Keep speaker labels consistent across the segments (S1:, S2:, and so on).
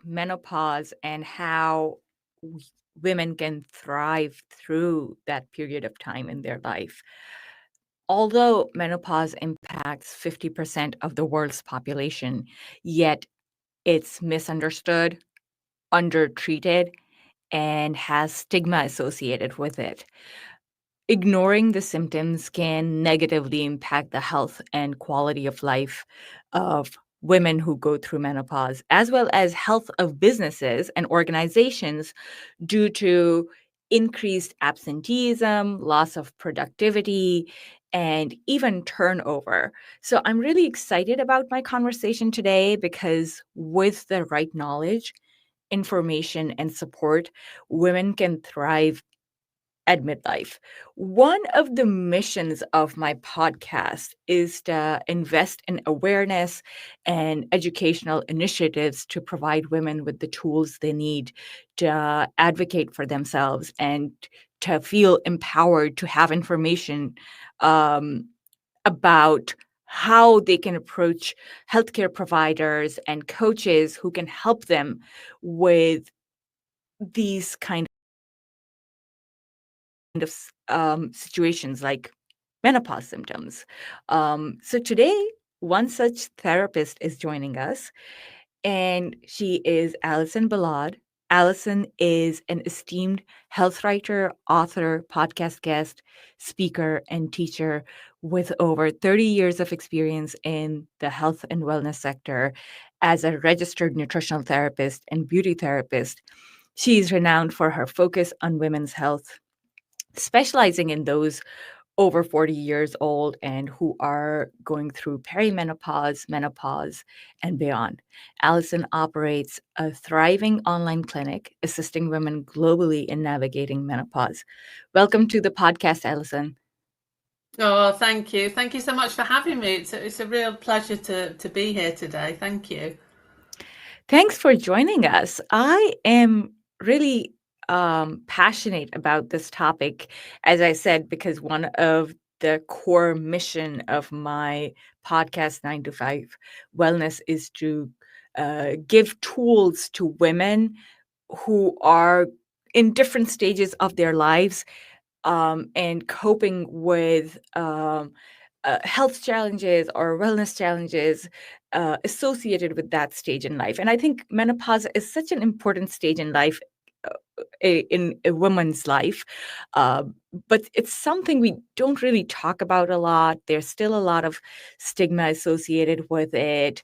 S1: menopause and how women can thrive through that period of time in their life. Although menopause impacts 50% of the world's population, yet it's misunderstood, undertreated, and has stigma associated with it. Ignoring the symptoms can negatively impact the health and quality of life of women who go through menopause, as well as health of businesses and organizations due to increased absenteeism, loss of productivity, and even turnover. So I'm really excited about my conversation today because with the right knowledge, information, and support, women can thrive at midlife. One of the missions of my podcast is to invest in awareness and educational initiatives to provide women with the tools they need to advocate for themselves and to feel empowered to have information um, about how they can approach healthcare providers and coaches who can help them with these kind of situations like menopause symptoms. So today, one such therapist is joining us, and she is Alison Ballard. Alison is an esteemed health writer, author, podcast guest, speaker, and teacher with over 30 years of experience in the health and wellness sector as a registered nutritional therapist and beauty therapist. She is renowned for her focus on women's health, specializing in those over 40 years old and who are going through perimenopause, menopause, and beyond. Alison operates a thriving online clinic assisting women globally in navigating menopause. Welcome to the podcast, Alison.
S2: Oh, thank you. Thank you so much for having me. It's a real pleasure to be here today. Thank you.
S1: Thanks for joining us. I am really passionate about this topic, as I said, because one of the core mission of my podcast, 9 to 5 Wellness, is to give tools to women who are in different stages of their lives and coping with health challenges or wellness challenges associated with that stage in life. And I think menopause is such an important stage in life, in a woman's life, uh, but it's something we don't really talk about a lot. There's still a lot of stigma associated with it.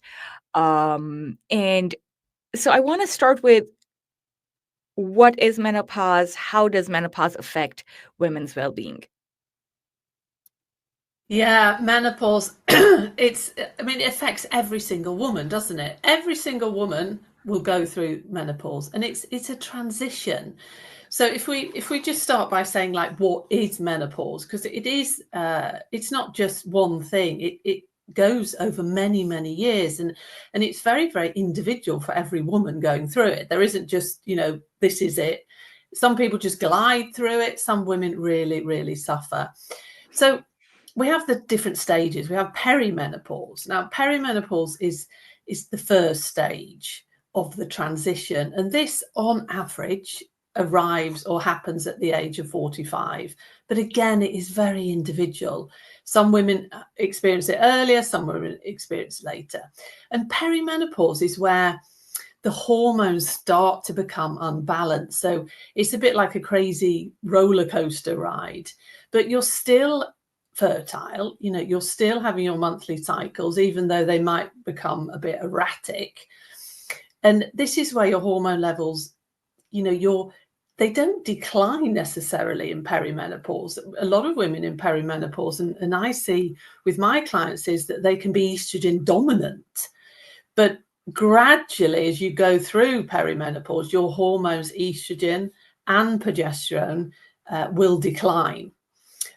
S1: And so I want to start with, what is menopause? How does menopause affect women's well-being?
S2: Yeah, menopause, it affects every single woman, doesn't it? Every single woman will go through menopause, and it's a transition. So if we just start by saying, like, what is menopause? Because it is it's not just one thing. It goes over many years, and it's very, very individual for every woman going through it. There isn't just, this is it. Some people just glide through it. Some women really suffer. So we have the different stages. We have perimenopause. Now, perimenopause is the first stage of the transition, and this, on average, arrives or happens at the age of 45. But again, it is very individual. Some women experience it earlier, some women experience it later. And perimenopause is where the hormones start to become unbalanced. So it's a bit like a crazy roller coaster ride, but you're still fertile, you're still having your monthly cycles, even though they might become a bit erratic. And this is where your hormone levels, they don't decline necessarily in perimenopause. A lot of women in perimenopause, and I see with my clients, is that they can be estrogen dominant, but gradually, as you go through perimenopause, your hormones, estrogen and progesterone, will decline.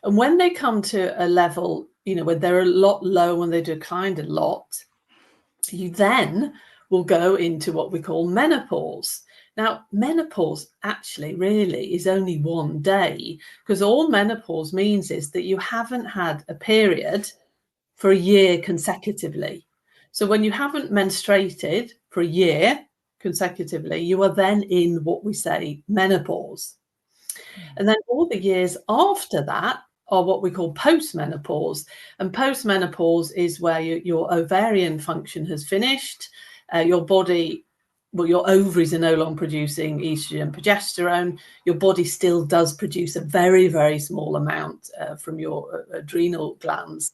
S2: And when they come to a level, when they're a lot low and they declined a lot, you then will go into what we call menopause. Now, menopause actually really is only one day, because all menopause means is that you haven't had a period for a year consecutively. So when you haven't menstruated for a year consecutively, you are then in what we say menopause.
S1: Mm.
S2: And then all the years after that are what we call postmenopause. And postmenopause is where your ovarian function has finished, your body, well, your ovaries are no longer producing estrogen and progesterone. Your body still does produce a very, very small amount from your adrenal glands.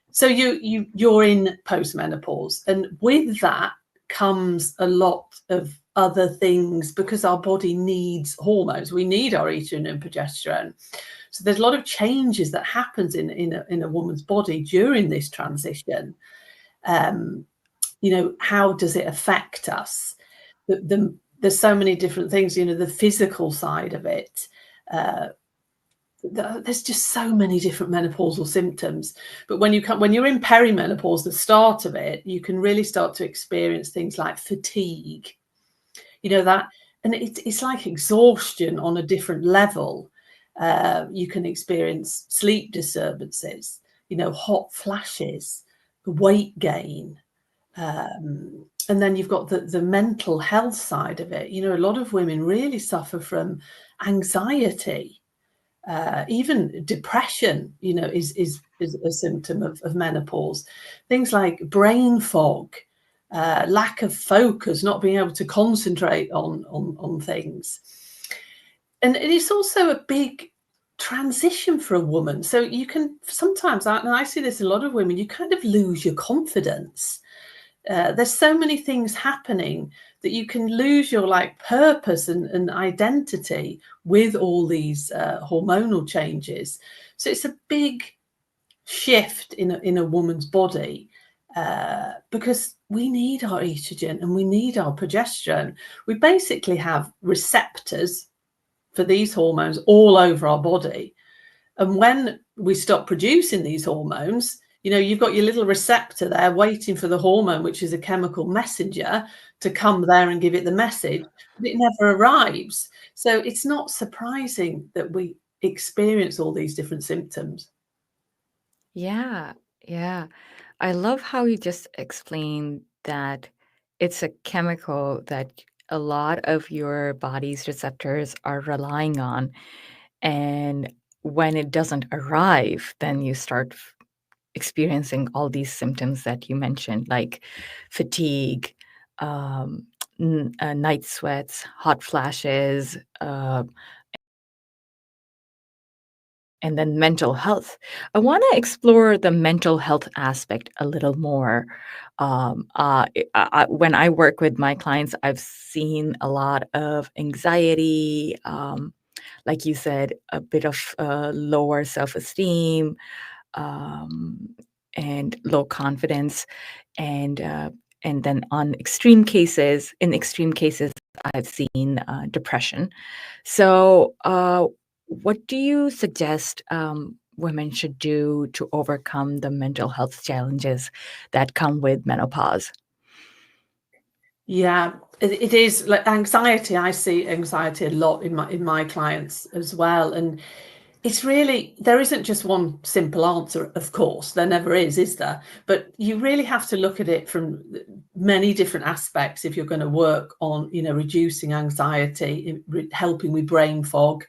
S2: So you're in postmenopause, and with that comes a lot of other things, because our body needs hormones. We need our estrogen and progesterone. So there's a lot of changes that happens in a woman's body during this transition. You know, how does it affect us? There's so many different things. You know, the physical side of it. There's just so many different menopausal symptoms. But when you're in perimenopause, the start of it, you can really start to experience things like fatigue. You know that, and it's like exhaustion on a different level. You can experience sleep disturbances, you know, hot flashes, weight gain. And then you've got the mental health side of it. You know, a lot of women really suffer from anxiety. Even depression, you know, is a symptom of menopause. Things like brain fog, lack of focus, not being able to concentrate on things. And it's also a big transition for a woman. So you can sometimes, and I see this in a lot of women, you kind of lose your confidence. There's so many things happening that you can lose your like purpose and identity with all these hormonal changes. So it's a big shift in a woman's body, because we need our estrogen and we need our progesterone. We basically have receptors for these hormones all over our body. And when we stop producing these hormones, you know, you've got your little receptor there waiting for the hormone, which is a chemical messenger, to come there and give it the message, but it never arrives. So it's not surprising that we experience all these different symptoms.
S1: Yeah, yeah. I love how you just explained that it's a chemical that a lot of your body's receptors are relying on. And when it doesn't arrive, then you start experiencing all these symptoms that you mentioned, like fatigue, um, night sweats, hot flashes, and then mental health. I want to explore the mental health aspect a little more. When I work with my clients, I've seen a lot of anxiety, like you said, a bit of lower self esteem, um, and low confidence, and uh, and then in extreme cases, I've seen depression. So, what do you suggest women should do to overcome the mental health challenges that come with menopause?
S2: Yeah, it is like anxiety. I see anxiety a lot in my clients as well. And it's really, there isn't just one simple answer, of course. There never is there? But you really have to look at it from many different aspects if you're going to work on, you know, reducing anxiety, helping with brain fog.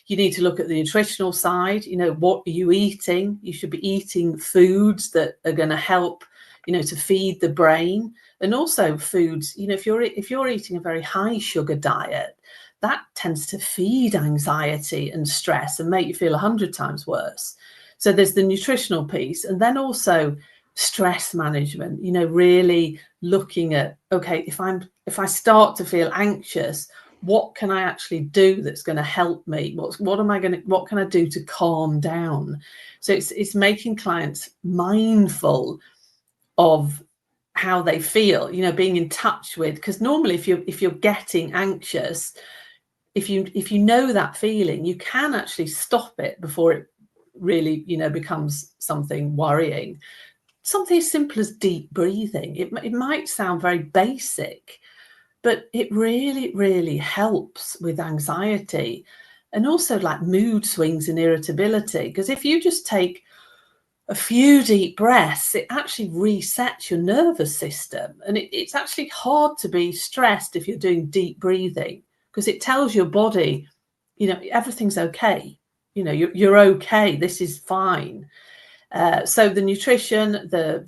S2: You need to look at the nutritional side. You know, what are you eating? You should be eating foods that are going to help, you know, to feed the brain. And also foods, you know, if you're eating a very high sugar diet, that tends to feed anxiety and stress and make you feel 100 times worse. So there's the nutritional piece, and then also stress management, you know, really looking at, okay, if I start to feel anxious, what can I actually do that's going to help me? What can I do to calm down? So it's making clients mindful of how they feel, you know, being in touch with, because normally if you're getting anxious, if you know that feeling, you can actually stop it before it really, you know, becomes something worrying. Something as simple as deep breathing. It might sound very basic, but it really, really helps with anxiety and also like mood swings and irritability. Because if you just take a few deep breaths, it actually resets your nervous system. And it's actually hard to be stressed if you're doing deep breathing, because it tells your body, everything's okay. You're okay. This is fine. So the nutrition, the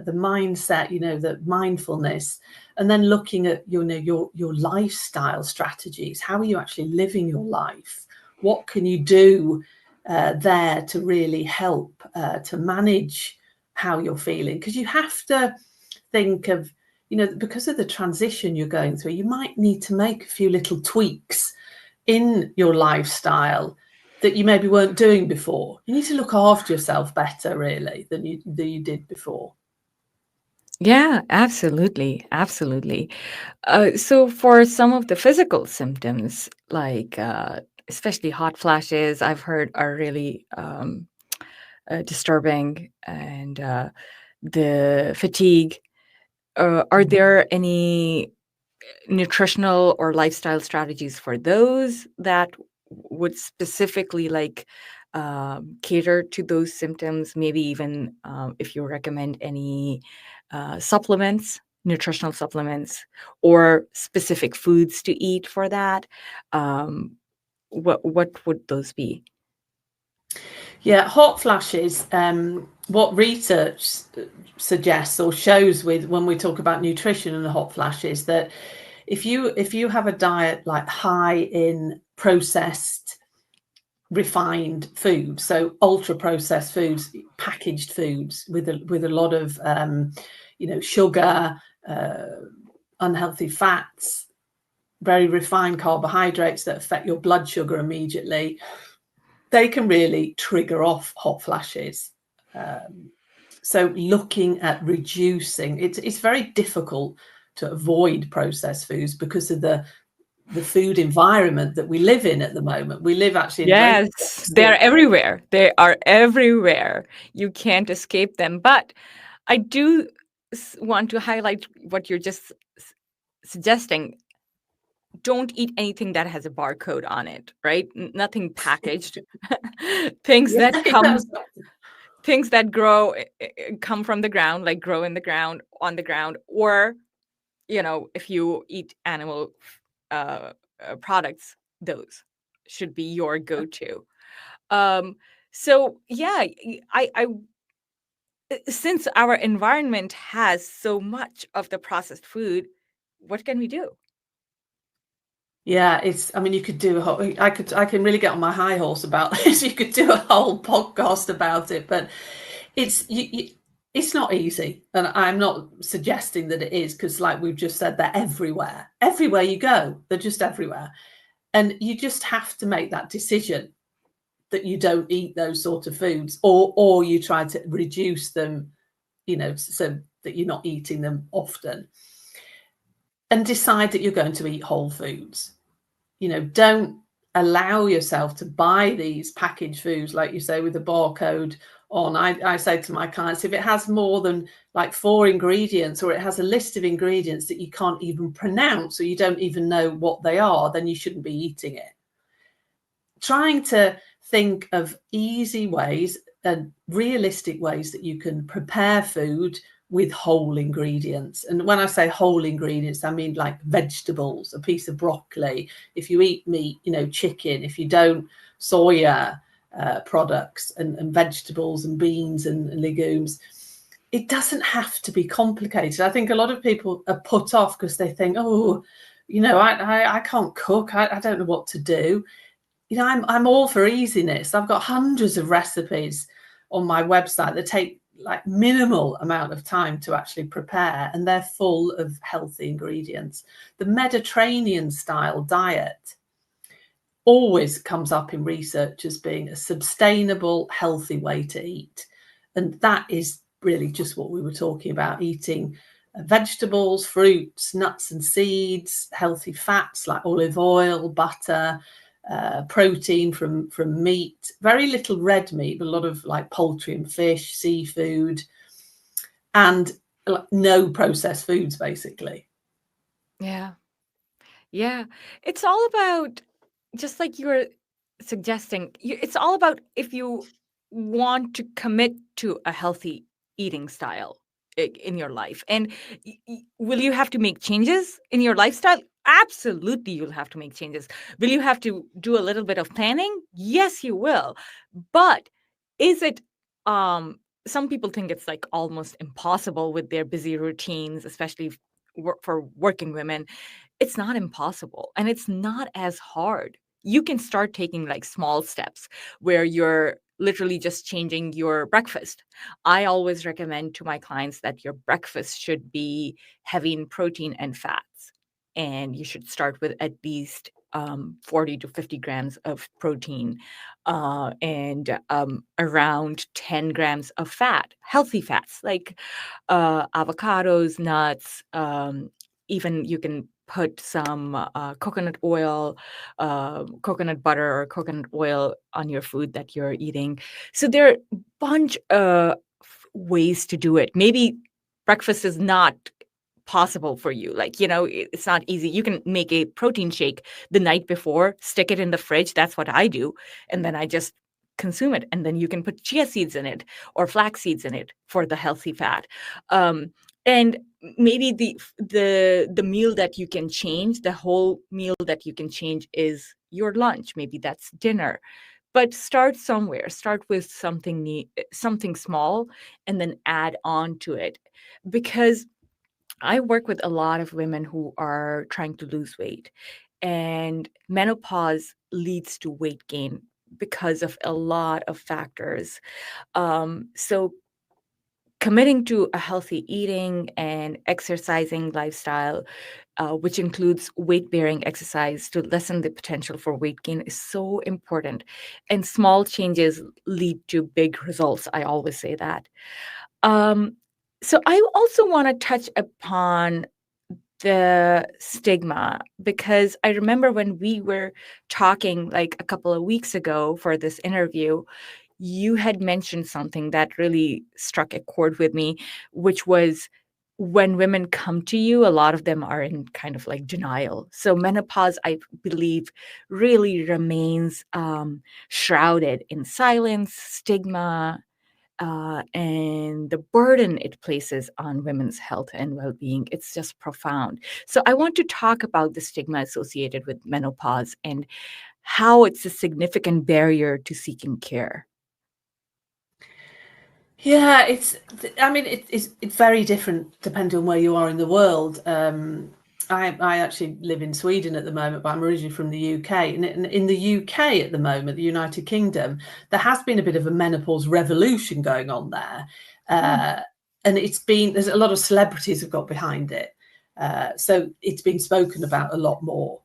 S2: mindset, the mindfulness, and then looking at your lifestyle strategies. How are you actually living your life? What can you do there to really help to manage how you're feeling? Because you have to think of, because of the transition you're going through, you might need to make a few little tweaks in your lifestyle that you maybe weren't doing before. You need to look after yourself better, really, than you did before.
S1: Yeah, absolutely. Absolutely. So for some of the physical symptoms, like especially hot flashes, I've heard are really disturbing, and the fatigue. Are there any nutritional or lifestyle strategies for those that would specifically cater to those symptoms? Maybe even if you recommend any supplements, nutritional supplements, or specific foods to eat for that. What would those be?
S2: Yeah, hot flashes. What research suggests or shows with when we talk about nutrition and the hot flashes, that if you have a diet like high in processed, refined foods, so ultra processed foods, packaged foods with a lot of sugar, unhealthy fats, very refined carbohydrates that affect your blood sugar immediately, they can really trigger off hot flashes. So looking at reducing, it's very difficult to avoid processed foods because of the food environment that we live in at the moment. We live actually in a very
S1: Yes, they're everywhere. They are everywhere. You can't escape them. But I do want to highlight what you're just suggesting. Don't eat anything that has a barcode on it, right? Nothing packaged. Things
S2: yeah,
S1: that come,
S2: that's right.
S1: things that grow, come from the ground, like grow in the ground, on the ground, or if you eat animal uh, products, those should be your go-to. Um, so yeah, since our environment has so much of the processed food, what can we do?
S2: Yeah, I mean, you could do a whole, I can really get on my high horse about this. You could do a whole podcast about it, but it's not easy. And I'm not suggesting that it is, because like we've just said, they're everywhere. Everywhere you go, they're just everywhere. And you just have to make that decision that you don't eat those sort of foods, or you try to reduce them, so that you're not eating them often, and decide that you're going to eat whole foods. Don't allow yourself to buy these packaged foods, like you say, with a barcode on. I say to my clients, if it has more than like 4 ingredients, or it has a list of ingredients that you can't even pronounce, or you don't even know what they are, then you shouldn't be eating it. Trying to think of easy ways and realistic ways that you can prepare food with whole ingredients. And when I say whole ingredients, I mean like vegetables, a piece of broccoli. If you eat meat, chicken. If you don't, soya products, and vegetables and beans and legumes. It doesn't have to be complicated. I think a lot of people are put off because they think, oh, I can't cook. I don't know what to do. I'm all for easiness. I've got hundreds of recipes on my website that take like minimal amount of time to actually prepare, and they're full of healthy ingredients. The Mediterranean style diet always comes up in research as being a sustainable, healthy way to eat. And that is really just what we were talking about, eating vegetables, fruits, nuts and seeds, healthy fats like olive oil, butter, protein from meat, very little red meat, but a lot of like poultry and fish, seafood, and no processed foods, basically.
S1: Yeah. Yeah. It's all about, just like you were suggesting, it's all about, if you want to commit to a healthy eating style in your life. And will you have to make changes in your lifestyle? Absolutely, you'll have to make changes. Will you have to do a little bit of planning? Yes, you will. But is it, some people think it's like almost impossible with their busy routines, especially for working women. It's not impossible, and it's not as hard. You can start taking like small steps where you're literally just changing your breakfast. I always recommend to my clients that your breakfast should be heavy in protein and fats. And you should start with at least 40 to 50 grams of protein and around 10 grams of fat, healthy fats like avocados, nuts, even you can put some coconut oil, coconut butter, or coconut oil on your food that you're eating. So there are a bunch of ways to do it. Maybe breakfast is not possible for you. Like, it's not easy. You can make a protein shake the night before, stick it in the fridge. That's what I do. And then I just consume it. And then you can put chia seeds in it or flax seeds in it for the healthy fat. And maybe the meal that you can change, the whole meal that you can change is your lunch. Maybe that's dinner. But start somewhere. Start with something small, and then add on to it. Because I work with a lot of women who are trying to lose weight, and menopause leads to weight gain because of a lot of factors. So committing to a healthy eating and exercising lifestyle, which includes weight bearing exercise to lessen the potential for weight gain, is so important. And small changes lead to big results. I always say that. Um, so I also want to touch upon the stigma, because I remember when we were talking like a couple of weeks ago for this interview, you had mentioned something that really struck a chord with me, which was when women come to you, a lot of them are in kind of like denial. So menopause, I believe, really remains shrouded in silence, stigma, and the burden it places on women's health and well-being. It's just profound. So I want to talk about the stigma associated with menopause and how it's a significant barrier to seeking care.
S2: Yeah, it's very different depending on where you are in the world. I actually live in Sweden at the moment, but I'm originally from the UK. And in the UK at the moment, the United Kingdom, there has been a bit of a menopause revolution going on there. And there's a lot of celebrities have got behind it. So it's been spoken about a lot more.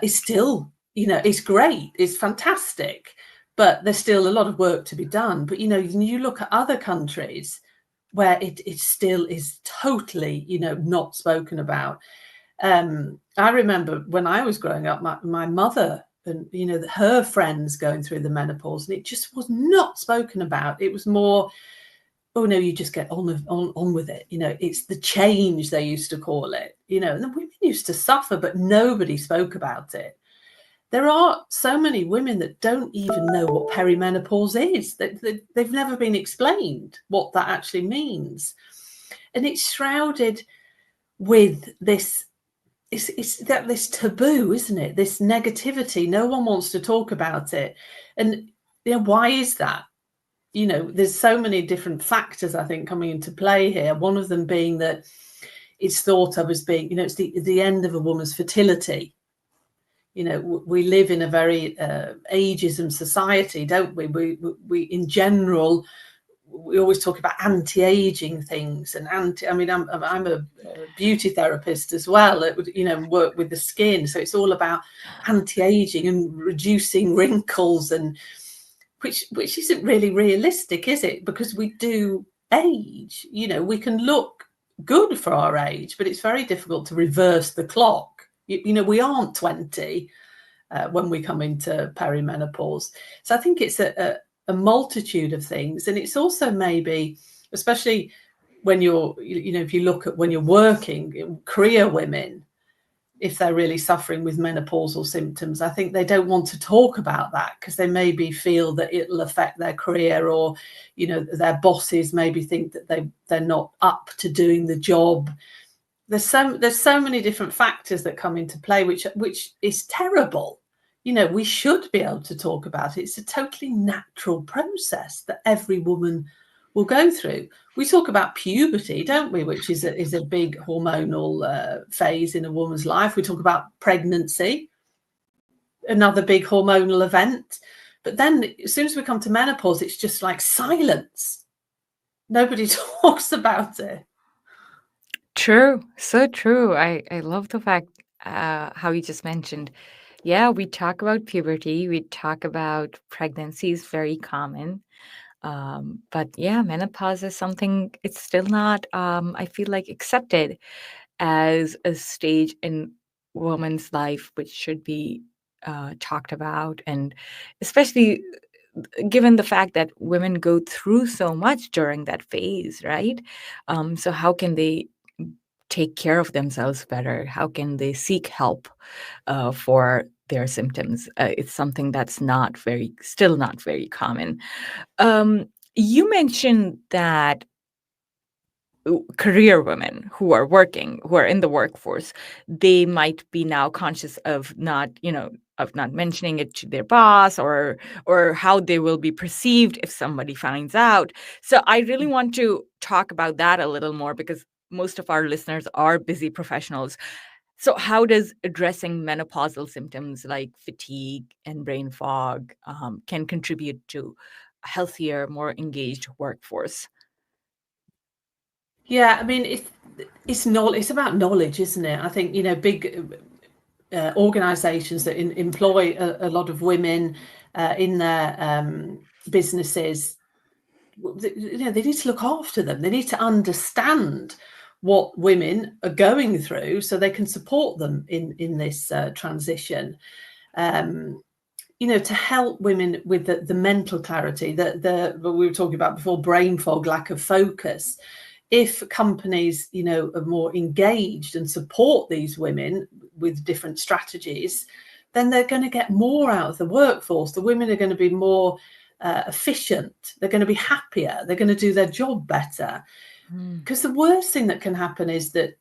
S2: It's still, it's great. It's fantastic. But there's still a lot of work to be done. But, you look at other countries where it still is totally, not spoken about. I remember when I was growing up, my mother and, her friends going through the menopause, and it just was not spoken about. It was more, oh, no, you just get on with it. It's the change, they used to call it, and the women used to suffer, but nobody spoke about it. There are so many women that don't even know what perimenopause is. They've never been explained what that actually means. And it's shrouded with this, this taboo, isn't it? This negativity. No one wants to talk about it. And why is that? There's so many different factors, I think, coming into play here. One of them being that it's thought of as being, it's the end of a woman's fertility. We live in a very ageism society, don't we? We in general, we always talk about anti-aging things and I'm a beauty therapist as well. Work with the skin, so it's all about anti-aging and reducing wrinkles, and which isn't really realistic, is it? Because we do age. We can look good for our age, but it's very difficult to reverse the clock. We aren't 20 when we come into perimenopause. So I think it's a multitude of things. And it's also maybe, especially when you're, if you look at when you're working, career women, if they're really suffering with menopausal symptoms. I think they don't want to talk about that because they maybe feel that it'll affect their career, or, you know, their bosses maybe think that they're not up to doing the job. There's so many different factors that come into play, which is terrible. You know, we should be able to talk about it. It's a totally natural process that every woman will go through. We talk about puberty, don't we, which is a big hormonal phase in a woman's life. We talk about pregnancy, another big hormonal event. But then as soon as we come to menopause, it's just like silence. Nobody talks about it.
S1: True, so true. I love the fact how you just mentioned. Yeah, we talk about puberty, we talk about pregnancy is very common. But yeah, menopause is something, it's still not, I feel like, accepted as a stage in woman's life which should be talked about. And especially given the fact that women go through so much during that phase, right? So how can they take care of themselves better? How can they seek help for their symptoms? It's something that's still not very common. You mentioned that career women who are working, who are in the workforce, they might be now conscious of not, of not mentioning it to their boss, or how they will be perceived if somebody finds out. So I really want to talk about that a little more, because most of our listeners are busy professionals. So how does addressing menopausal symptoms like fatigue and brain fog can contribute to a healthier, more engaged workforce?
S2: Yeah, I mean, it's about knowledge, isn't it? I think, you know, big organizations that employ a lot of women in their businesses, you know, they need to look after them. They need to understand what women are going through so they can support them in this transition. You know, to help women with the mental clarity, what we were talking about before, brain fog, lack of focus. If companies, you know, are more engaged and support these women with different strategies, then they're going to get more out of the workforce. The women are going to be more efficient. They're going to be happier. They're going to do their job better. Because the worst thing that can happen is that,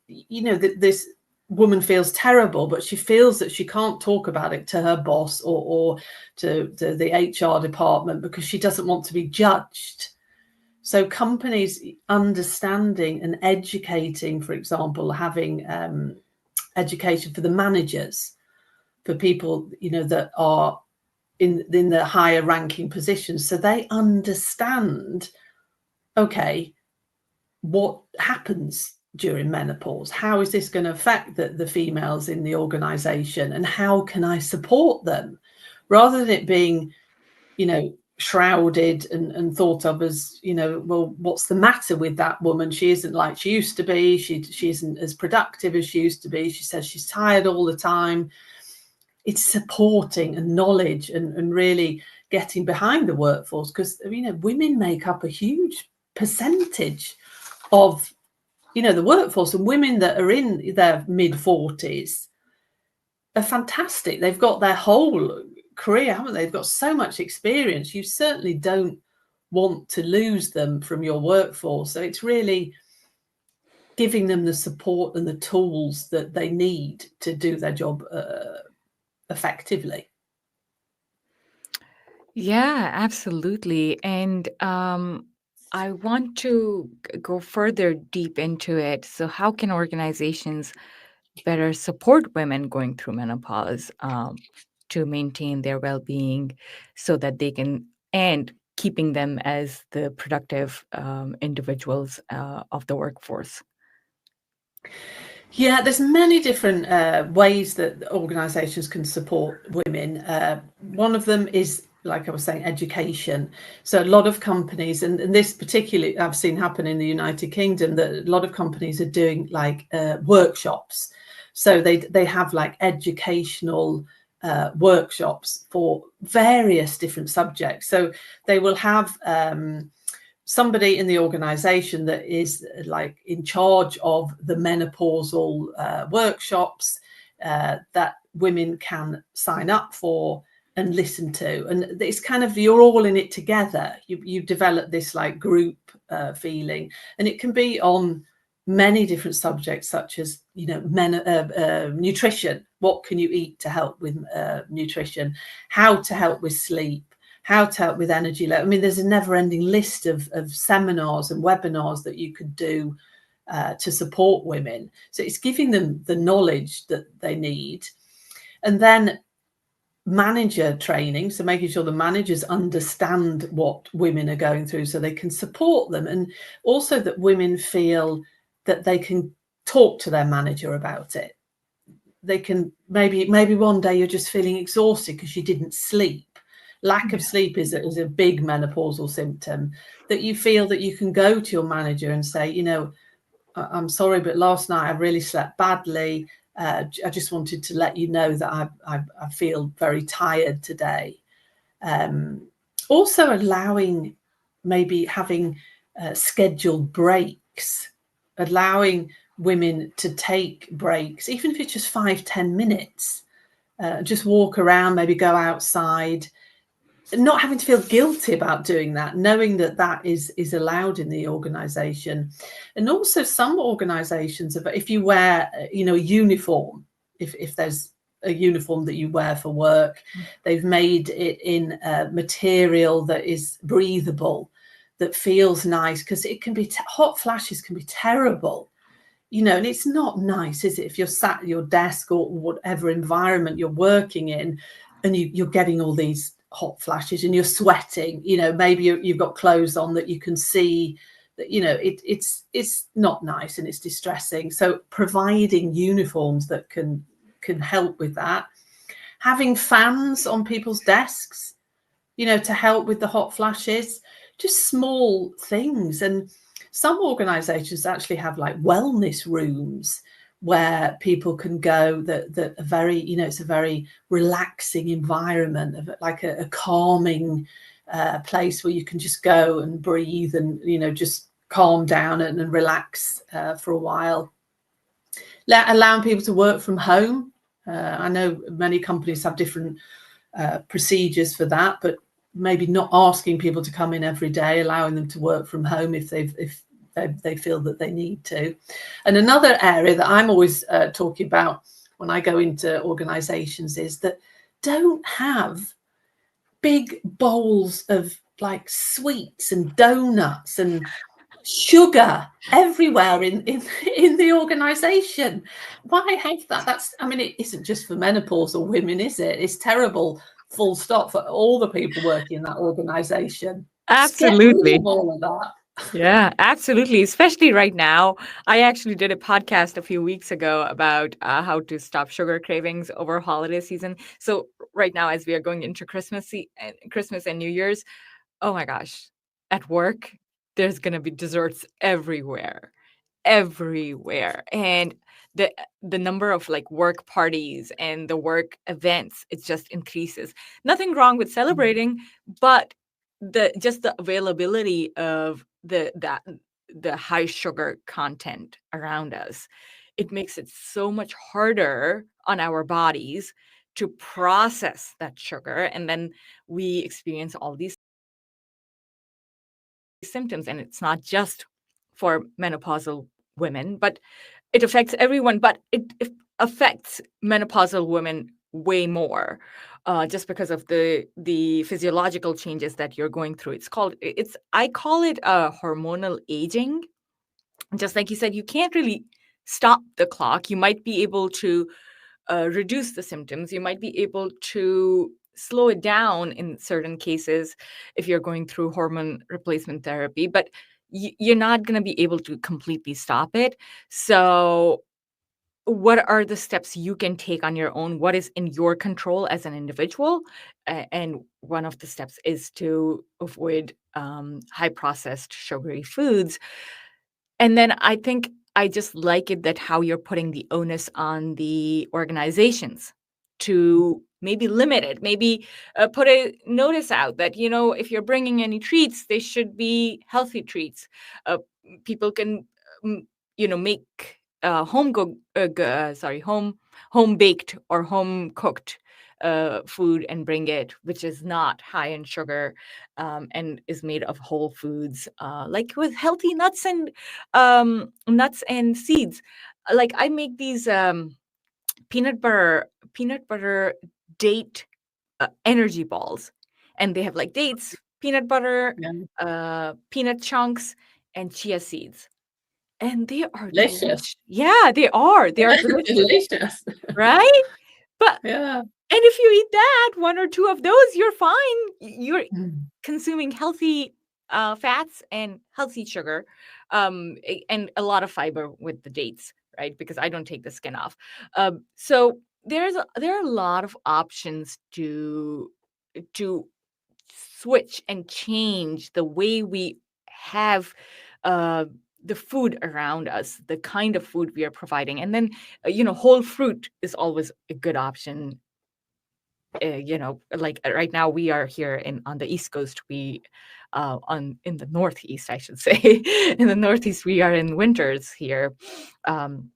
S2: you know, that this woman feels terrible, but she feels that she can't talk about it to her boss or to the HR department because she doesn't want to be judged. So companies understanding and educating, for example, having education for the managers, for people, you know, that are in the higher ranking positions, so they understand, okay, what happens during menopause? How is this going to affect the females in the organization, and how can I support them? Rather than it being, you know, shrouded and thought of as, you know, well, what's the matter with that woman? She isn't like she used to be. She isn't as productive as she used to be. She says she's tired all the time. It's supporting and knowledge and really getting behind the workforce, because, you know, women make up a huge percentage of, you know, the workforce, and women that are in their mid-40s are fantastic. They've got their whole career, haven't they? They've got so much experience. You certainly don't want to lose them from your workforce. So it's really giving them the support and the tools that they need to do their job effectively.
S1: Yeah, absolutely. And I want to go further deep into it. So, how can organizations better support women going through menopause to maintain their well being so that they can, and keeping them as the productive individuals of the workforce?
S2: Yeah, there's many different ways that organisations can support women. One of them is, like I was saying, education. So a lot of companies, and this particularly I've seen happen in the United Kingdom, that a lot of companies are doing like workshops. So they have like educational workshops for various different subjects. So they will have somebody in the organization that is like in charge of the menopausal workshops that women can sign up for and listen to. And it's kind of, you're all in it together. You develop this like group feeling, and it can be on many different subjects, such as, you know, nutrition. What can you eat to help with nutrition? How to help with sleep? How to help with energy level? I mean, there's a never-ending list of seminars and webinars that you could do to support women. So it's giving them the knowledge that they need. And then manager training, so making sure the managers understand what women are going through so they can support them, and also that women feel that they can talk to their manager about it. They can maybe one day you're just feeling exhausted because you didn't sleep. Lack of sleep is a big menopausal symptom, that you feel that you can go to your manager and say, you know, I'm sorry, but last night I really slept badly. I just wanted to let you know that I feel very tired today. Also allowing, maybe having scheduled breaks, allowing women to take breaks, even if it's just 5-10 minutes, just walk around, maybe go outside, not having to feel guilty about doing that, knowing that that is allowed in the organization. And also some organizations, if you wear, you know, a uniform, if there's a uniform that you wear for work, they've made it in a material that is breathable, that feels nice, because it can be hot flashes can be terrible, you know, and it's not nice, is it, if you're sat at your desk or whatever environment you're working in, and you're getting all these hot flashes and you're sweating, you know, maybe you've got clothes on that you can see that, you know, it's not nice and it's distressing. So providing uniforms that can help with that. Having fans on people's desks, you know, to help with the hot flashes, just small things. And some organizations actually have like wellness rooms where people can go that are very, you know, it's a very relaxing environment, of like a calming place where you can just go and breathe and, you know, just calm down and relax for a while. Allowing people to work from home. I know many companies have different procedures for that, but maybe not asking people to come in every day, allowing them to work from home if they feel that they need to. And another area that I'm always talking about when I go into organizations is that don't have big bowls of like sweets and donuts and sugar everywhere in the organization. Why have that? That's, I mean, it isn't just for menopausal women, is it? It's terrible, full stop, for all the people working in that organization. Just get rid
S1: Absolutely.
S2: of all of that.
S1: Yeah, absolutely. Especially right now. I actually did a podcast a few weeks ago about how to stop sugar cravings over holiday season. So right now, as we are going into Christmas and New Year's, oh my gosh, at work, there's going to be desserts everywhere, everywhere. And the number of like work parties and the work events, it just increases. Nothing wrong with celebrating, but the availability of the high sugar content around us, it makes it so much harder on our bodies to process that sugar, and then we experience all these symptoms. And it's not just for menopausal women, but it affects everyone, but it affects menopausal women way more, just because of the physiological changes that you're going through. I call it hormonal aging. Just like you said, you can't really stop the clock. You might be able to reduce the symptoms. You might be able to slow it down in certain cases if you're going through hormone replacement therapy, but you're not going to be able to completely stop it. So what are the steps you can take on your own? What is in your control as an individual? And one of the steps is to avoid high processed sugary foods. And then I think I just like it that how you're putting the onus on the organizations to maybe limit it, maybe put a notice out that, if you're bringing any treats, they should be healthy treats. People can, um, make home baked or home cooked food and bring it, which is not high in sugar, and is made of whole foods, like with healthy nuts and seeds. Like I make these peanut butter date energy balls, and they have like dates, peanut butter,
S2: Yeah.
S1: peanut chunks, and chia seeds, and they are
S2: Delicious.
S1: delicious. Yeah, they are. They are delicious,
S2: Delicious.
S1: right? But
S2: Yeah.
S1: and if you eat that, one or two of those, you're fine. You're
S2: Mm.
S1: consuming healthy fats and healthy sugar, and a lot of fiber with the dates, right? Because I don't take the skin off. So there are a lot of options to switch and change the way we have uh, the food around us, the kind of food we are providing, and then whole fruit is always a good option. Like right now we are here on the East Coast. We on in the Northeast, I should say. In the Northeast, we are in winters here. Um,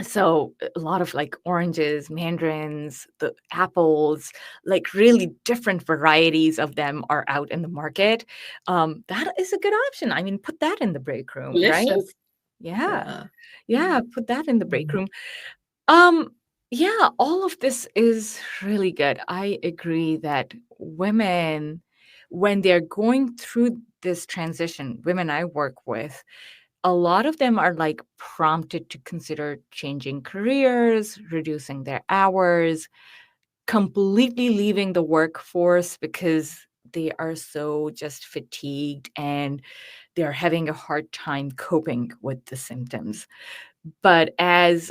S1: so a lot of like oranges, mandarins, the apples, like really different varieties of them are out in the market. That is a good option. I mean, put that in the break room, right?
S2: Delicious.
S1: Yeah.
S2: Yeah.
S1: Yeah, put that in the break
S2: Mm.
S1: room. Yeah, all of this is really good. I agree that women, when they're going through this transition, women I work with, a lot of them are like prompted to consider changing careers, reducing their hours, completely leaving the workforce because they are so just fatigued and they're having a hard time coping with the symptoms. But as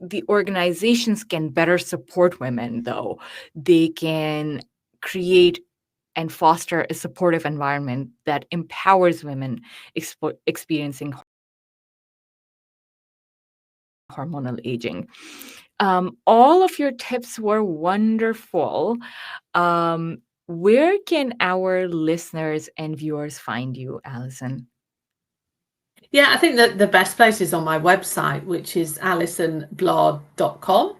S1: the organizations can better support women, though, they can create and foster a supportive environment that empowers women experiencing hormonal aging. All of your tips were wonderful. Where can our listeners and viewers find you, Allison?
S2: Yeah, I think that the best place is on my website, which is alisonblard.com.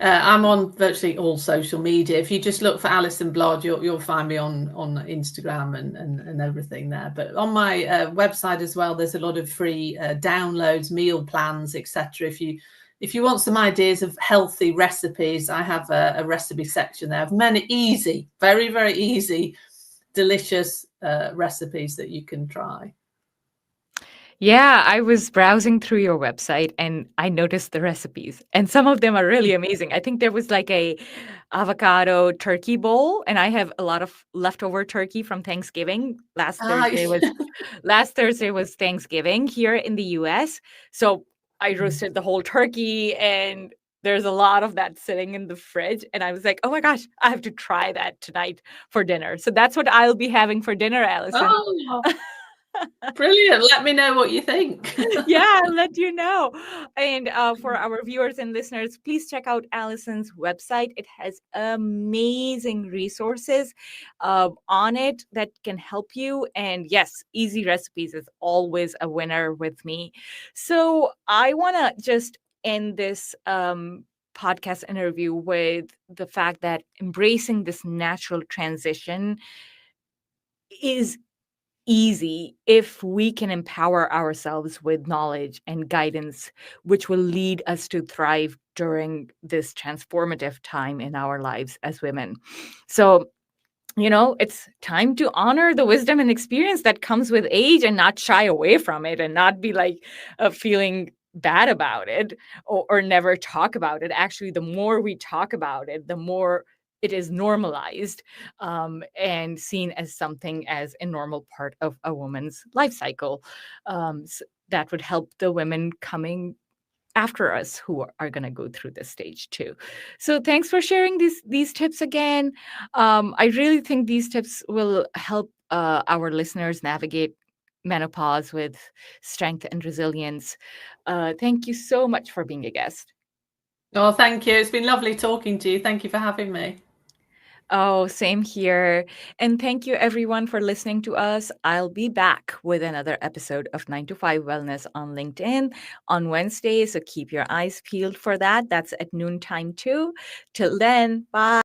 S2: I'm on virtually all social media. If you just look for Alison Blood, you'll find me on Instagram and everything there. But on my website as well, there's a lot of free downloads, meal plans, etc. If you want some ideas of healthy recipes, I have a recipe section there of many easy, very, very easy, delicious recipes that you can try.
S1: Yeah, I was browsing through your website and I noticed the recipes, and some of them are really amazing. I think there was like a avocado turkey bowl, and I have a lot of leftover turkey from Thanksgiving.
S2: Ah,
S1: Last Thursday was Thanksgiving here in the US. So I
S2: Mm.
S1: roasted the whole turkey, and there's a lot of that sitting in the fridge, and I was like, "Oh my gosh, I have to try that tonight for dinner." So that's what I'll be having for dinner, Allison.
S2: Oh, brilliant. Let me know what you think.
S1: Yeah, I'll let you know. And for our viewers and listeners, please check out Allison's website. It has amazing resources on it that can help you. And yes, easy recipes is always a winner with me. So I want to just end this podcast interview with the fact that embracing this natural transition is easy if we can empower ourselves with knowledge and guidance, which will lead us to thrive during this transformative time in our lives as women. So, it's time to honor the wisdom and experience that comes with age and not shy away from it and not be like feeling bad about it, or never talk about it. Actually, the more we talk about it, the more it is normalized, and seen as something as a normal part of a woman's life cycle. That would help the women coming after us who are going to go through this stage too. So thanks for sharing these tips again. I really think these tips will help our listeners navigate menopause with strength and resilience. Thank you so much for being a guest.
S2: Oh, thank you. It's been lovely talking to you. Thank you for having me.
S1: Oh, same here. And thank you everyone for listening to us. I'll be back with another episode of 9 to 5 Wellness on LinkedIn on Wednesday. So keep your eyes peeled for that. That's at noontime too. Till then, bye.